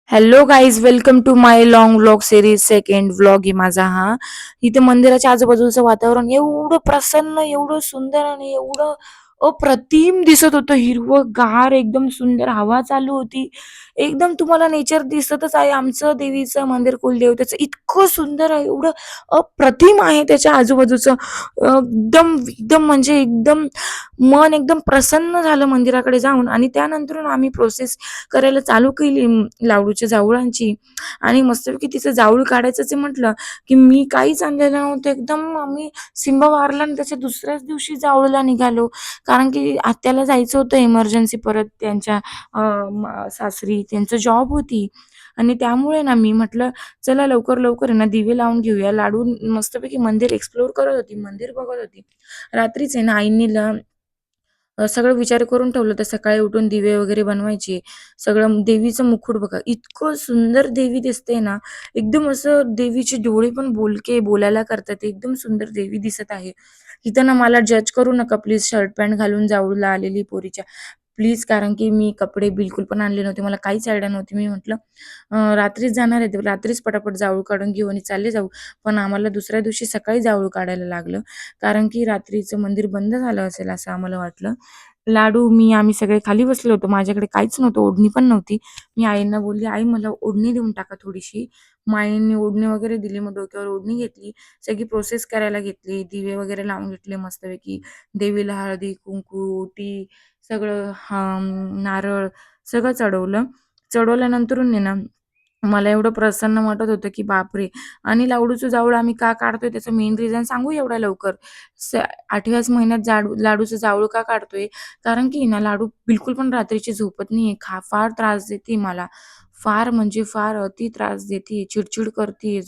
Hello guys, welcome to my long vlog series. Second vlog आहे माझा हा. इथे मंदिराच्या आजूबाजूचं वातावरण एवढं प्रसन्न, एवढं सुंदर आणि एवढं अप्रतिम दिसत होतं. हिरवंगार, एकदम सुंदर हवा चालू होती. एकदम तुम्हाला नेचर दिसतच आहे. आमचं देवीचं मंदिर, कुलदेवतेचं इतकं सुंदर आहे, एवढं अप्रतिम आहे त्याच्या आजूबाजूचं. एकदम एकदम म्हणजे एकदम मन एकदम प्रसन्न झालं मंदिराकडे जाऊन. आणि त्यानंतर आम्ही प्रोसेस करायला चालू केली लाडूच्या जावळांची. आणि मस्तपैकी तिचं जावळ काढायचं म्हटलं की मी काहीच आणलेलं नव्हतं. एकदम आम्ही सिंबा वारला आणि त्याच्या दुसऱ्याच दिवशी जावळला निघालो, कारण की आत्याला जायचं होतं इमर्जन्सी परत त्यांच्या सासरी. त्यांचं जॉब होती आणि त्यामुळे ना मी म्हटलं चला लवकर लवकर आहे ना दिवे लावून घेऊया. लाडू मस्तपैकी मंदिर एक्सप्लोर करत होती, मंदिर बघत होती. रात्रीच आहे ना आईंनी सगळं विचार करून ठेवलं तर सकाळी उठून दिवे वगैरे बनवायचे. सगळं देवीचं मुकुट बघा, इतकं सुंदर देवी दिसते ना. एकदम असं देवीचे डोळे पण बोलके बोलायला करतात. एकदम सुंदर देवी दिसत आहे. इथं ना मला जज करू नका प्लीज, शर्ट पॅन्ट घालून जाऊला आलेली पोरीच्या प्लीज, कारण की मी कपडे बिलकुल पण आणले नव्हते. मला काहीच आयडिया नव्हती. मी म्हटलं रात्रीच जाणार आहे, रात्रीच पटापट जाऊळ काढून घेऊ आणि चालले जाऊ. पण आम्हाला दुसऱ्या दिवशी सकाळी जाऊळ काढायला लागलं, कारण की रात्रीचं मंदिर बंद झालं असेल असं आम्हाला वाटलं. आम्ही सगळे खाली बसलो होतो. माझ्याकडे काहीच नव्हतं, ओढणी पण नव्हती. मी आईंना बोलली, "आई मला ओढणी देऊन टाका थोडीशी." मग आईंनी ओढणी वगैरे दिली. मग डोक्यावर ओढणी घेतली. सगळी प्रोसेस करायला घेतली. दिवे वगैरे लावून घेतले मस्तपैकी. देवीला हळदी, कुंकू, ओटी सगळं नारळ सगळं चढवलं. चढवल्यानंतरून आहे ना मला एवढं प्रसन्न वाटत होतं, की बापरे! आणि लाडूचं जावळ आम्ही का काढतोय त्याचं मेन रिझन सांगू एवढ्या लवकर? 8व्याच महिन्यात लाडूचं जावळ का काढतोय? कारण की ना लाडू बिलकुल पण रात्रीची झोपत नाहीये. फार त्रास देते मला. फार म्हणजे फार अति त्रास देते. चिडचिड करते.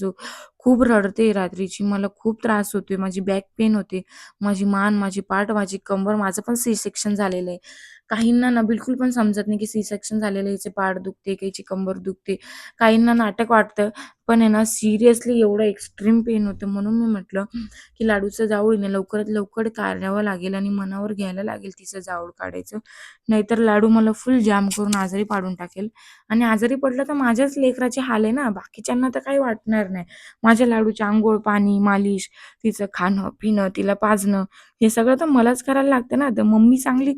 खूप रडते रात्रीची. मला खूप त्रास होतोय. माझी बॅक पेन होते. माझी मान, माझी पाठ, माझी कंबर. माझं पण सी सेक्शन झालेलं आहे. काहींना ना बिलकुल पण समजत नाही, की सी सेक्शन झालेलं आहे. हिची पाठ दुखते, काहीची कंबर दुखते. काहींना नाटक वाटतं. पण आहे ना सिरियसली एवढं एक्स्ट्रीम पेन होतं. म्हणून मी म्हटलं, की लाडूचं जावळ आहे ना लवकरात लवकर काढावं लागेल आणि मनावर घ्यायला लागेल तिचं जावळ काढायचं. नाहीतर लाडू मला फुल जाम करून आजारी पाडून टाकेल. आणि आजारी पडलं तर माझ्याच लेकराचे हाल आहे ना, बाकीच्यांना तर काही वाटणार नाही. माझ्या लाडूची अंघोळ, पाणी, मालिश, तिचं खाणं-पिणं, तिला पाजणं हे सगळं तर मलाच करायला लागतं ना. तर मम्मी चांगली,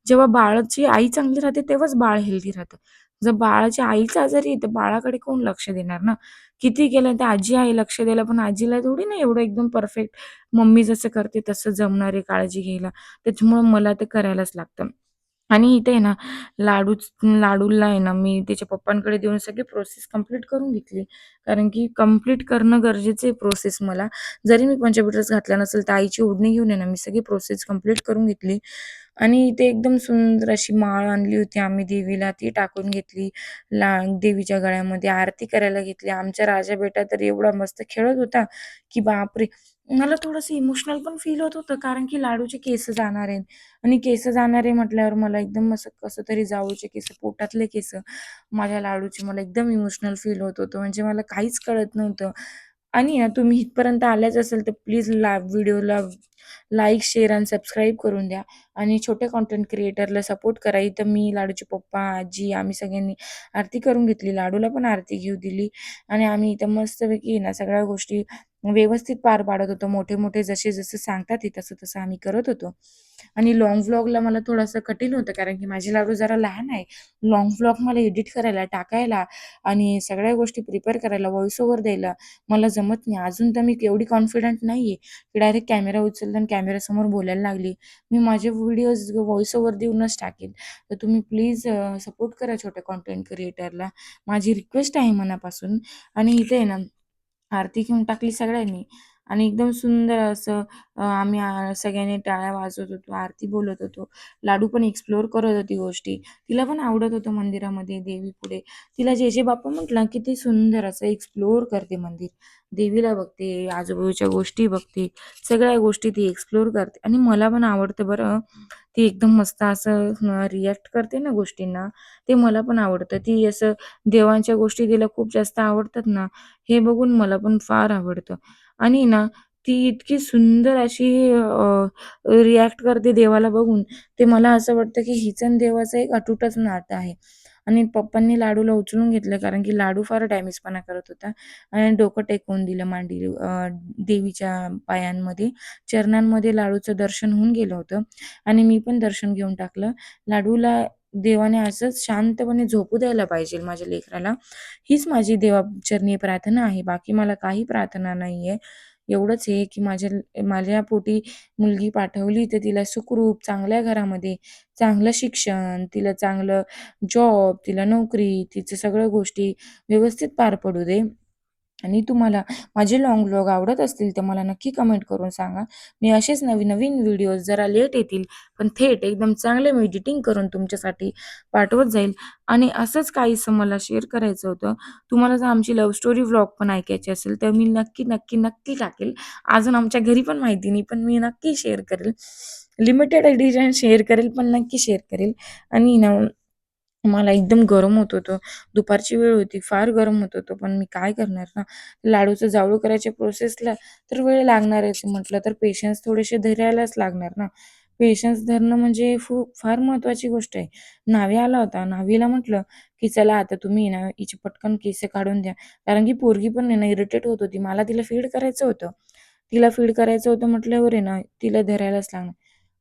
जेव्हा बाळाची आई चांगली राहते तेव्हाच बाळ हेल्दी राहतं. जर बाळाची आईच आजारी आहे, तर बाळाकडे कोण लक्ष देणार ना? किती केलं तर आजी आहे लक्ष द्यायला, पण आजीला थोडी ना एवढं एकदम परफेक्ट मम्मी जसं करते तसं जमणार आहे काळजी घ्यायला. त्याच्यामुळं मला ते करायलाच लागतं. आणि इथे आहे ना लाडूला आहे ना मी त्याच्या पप्पांकडे देऊन सगळी प्रोसेस कंप्लीट करून घेतली. कारण की कंप्लीट करणं गरजेचं आहे प्रोसेस मला. जरी मी पंचवीस घातला नसेल, तर आईची ओढणी घेऊन आहे ना मी सगळी प्रोसेस कंप्लीट करून घेतली. आणि इथे एकदम सुंदर अशी माळ आणली होती आम्ही देवीला, ती टाकून घेतली. देवीच्या गळ्यामध्ये आरती करायला घेतली. आमचा राजा बेटा तर एवढा मस्त खेळत होता, की बापरे! मला थोडंसं इमोशनल पण फील होत होतं, कारण की लाडूचे केस जाणार आहेत. आणि केस जाणार आहे म्हटल्यावर मला एकदम असं कसं तरी जावळचे केस, पोटातले केस माझ्या लाडूचे, मला एकदम इमोशनल फील होत होतं. म्हणजे मला काहीच कळत नव्हतं. आणि तुम्ही इथपर्यंत आल्याच असेल तर प्लीज व्हिडिओला लाईक, शेअर आणि सबस्क्राईब करून द्या. आणि छोट्या कंटेंट क्रिएटरला सपोर्ट करा. इथं मी, लाडूचे पप्पा, आजी आम्ही सगळ्यांनी आरती करून घेतली. लाडूला पण आरती घेऊ दिली. आणि आम्ही इथं मस्तपैकी ना सगळ्या गोष्टी व्यवस्थित पार पाडत होतो. मोठे-मोठे जसे सांगतात ते तसं-तसं आम्ही करत होतो. आणि लाँग व्लॉगला मला थोडंसं कठीण होतं, कारण की माझे लाडू जरा लहान आहे. लाँग व्लॉग मला एडिट करायला, टाकायला आणि सगळ्या गोष्टी प्रिपेअर करायला, व्हॉईस ओव्हर द्यायला मला जमत नाही. अजून तर मी एवढी कॉन्फिडंट नाहीये, की डायरेक्ट कॅमेरा उचलला आणि कॅमेरासमोर बोलायला लागली. मी माझे व्हिडिओज व्हॉईस ओव्हर देऊनच टाकेल. तर तुम्ही प्लीज सपोर्ट करा छोट्या कंटेंट क्रिएटरला. माझी रिक्वेस्ट आहे मनापासून. आणि इथे आहे ना आरती घेऊन टाकली सगळ्यांनी आणि एकदम सुंदर असं आम्ही सगळ्यांनी टाळ्या वाजवत होतो, आरती बोलत होतो. लाडू पण एक्सप्लोर करत होती गोष्टी. तिला पण आवडत होतं मंदिरामध्ये, देवीपुढे. तिला जे बाप्पा म्हटलं, किती सुंदर असं एक्सप्लोर करते मंदिर. देवीला बघते, आजूबाजूच्या गोष्टी बघते, सगळ्या गोष्टी ती एक्सप्लोर करते. आणि मला पण आवडतं बरं. ती एकदम मस्त असं रिएक्ट करते ना गोष्टींना, ते मला पण आवडतं. ती असं देवांच्या गोष्टी तिला खूप जास्त आवडतात ना, हे बघून मला पण फार आवडतं. आणि ना ती इतकी सुंदर अशी रिॲक्ट करते देवाला बघून, ते मला असं वाटतं की हिचं आणि देवाचं एक अतूटच नातं आहे. आणि पप्पांनी लाडूला उचलून घेतलं कारण की लाडू फार डॅमेजपणा करत होता आणि डोकं टेकवून दिलं देवीच्या पायांमध्ये, चरणांमध्ये लाडूचं दर्शन होऊन गेलं होतं आणि मी पण दर्शन घेऊन टाकलं. लाडूला देवाने असंच शांतपणे झोपू द्यायला पाहिजे माझ्या लेकराला. हीच माझी देवाचरणी प्रार्थना आहे. बाकी मला काही प्रार्थना नाहीये. एवढंच आहे, की माझ्या पोटी मुलगी पाठवली, तर तिला सुखरूप चांगल्या घरामध्ये, चांगलं शिक्षण, तिला चांगलं जॉब, तिला नोकरी, तिचं सगळ्या गोष्टी व्यवस्थित पार पडू दे. आणि तुम्हाला माझे लाँग व्लॉग आवडत असतील, तर मला नक्की कमेंट करून सांगा. मी असेच नवीन-नवीन व्हिडिओज जरा लेट येतील, पण थेट एकदम चांगले मी एडिटिंग करून तुमच्यासाठी पाठवत जाईल. आणि असंच काहीसं मला शेअर करायचं होतं. तुम्हाला जर आमची लव्ह स्टोरी व्लॉग पण ऐकायची असेल, तर मी नक्की, नक्की, नक्की टाकेल. अजून आमच्या घरी पण माहिती नाही, पण मी नक्की शेअर करेल. लिमिटेड एडिशन शेअर करेल, पण नक्की शेअर करेल. आणि ना मला एकदम गरम होत होतं. दुपारची वेळ होती, फार गरम होत होतं. पण मी काय करणार ना, लाडूचं जावळू करायच्या प्रोसेसला तर वेळ लागणारच. म्हटलं तर पेशन्स थोडेसे धरायलाच लागणार ना. पेशन्स धरणं म्हणजे फार महत्त्वाची गोष्ट आहे. न्हावी आला होता. न्हावीला म्हटलं, की "चला आता तुम्ही ना हिचे पटकन केस काढून द्या." कारण की पोरगी पण आहे ना इरिटेट होत होती. मला तिला फीड करायचं होतं. तिला फीड करायचं होतं म्हटल्यावर आहे ना, तिला धरायलाच लागणार.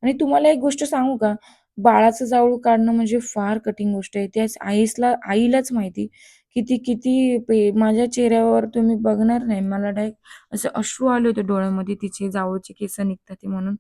आणि तुम्हाला एक गोष्ट सांगू का? बाळाचं जावळ काढणं म्हणजे फार कठीण गोष्ट आहे. त्या आईलाच माहिती किती माझ्या चेहऱ्यावर तुम्ही बघणार नाही. मला डायरेक्ट असं अश्रू आले होते डोळ्यामध्ये तिचे जावळचे केस निघतात आहे म्हणून.